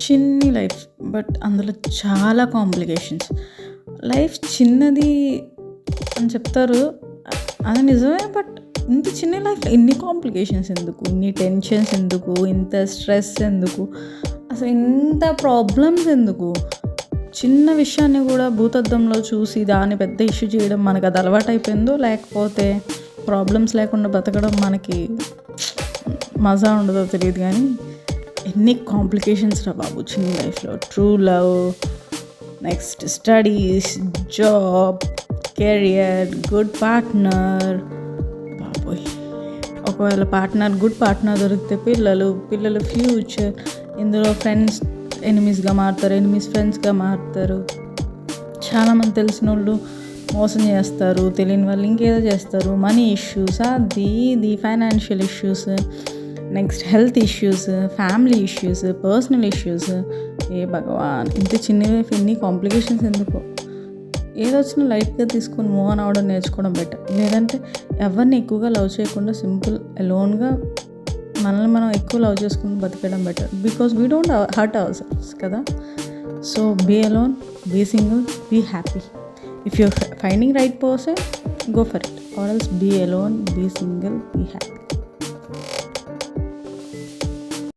చిన్ని life, but అందులో చాలా కాంప్లికేషన్స్. లైఫ్ చిన్నది అని చెప్తారు, అది నిజమే. బట్ ఇంత చిన్న లైఫ్లో ఇన్ని కాంప్లికేషన్స్ ఎందుకు, ఇన్ని టెన్షన్స్ ఎందుకు, ఇంత స్ట్రెస్ ఎందుకు, అసలు ఇంత ప్రాబ్లమ్స్ ఎందుకు? చిన్న విషయాన్ని కూడా భూతద్దంలో చూసి దాన్ని పెద్ద ఇష్యూ చేయడం మనకు అది అలవాటు అయిపోయిందో, లేకపోతే ప్రాబ్లమ్స్ లేకుండా బతకడం మనకి మజా ఉండదో తెలియదు. కానీ ఎన్ని కాంప్లికేషన్స్ రా బాబు చిన్న లైఫ్లో. True love, next studies, job, career, good partner. బాబోయ్, ఒకవేళ గుడ్ పార్ట్నర్ దొరికితే పిల్లలు ఫ్యూచర్. ఇందులో ఫ్రెండ్స్ ఎనిమీస్గా మారుతారు, ఎనిమీస్ ఫ్రెండ్స్గా మారుతారు. చాలామంది తెలిసిన వాళ్ళు మోసం చేస్తారు, తెలియని వాళ్ళు ఇంకేదో చేస్తారు. మనీ ఇష్యూస్, అది ఇది financial issues, next health issues, family issues, personal issues. ఏ భగవాన్, ఇంత చిన్న లైఫ్ ఎన్ని కాంప్లికేషన్స్ ఎందుకు? ఏదొచ్చినా లైట్గా తీసుకొని మూవ్ ఆన్ అవ్వడం నేర్చుకోవడం బెటర్. లేదంటే ఎవరిని ఎక్కువగా లవ్ చేయకుండా సింపుల్ అలోన్గా మనల్ని మనం ఎక్కువ లవ్ చేసుకుని బతికడం better. Because we don't hurt our selfs కదా. So be alone, be single, be happy. If you're finding right person, go for it, or else be alone, be single, be happy.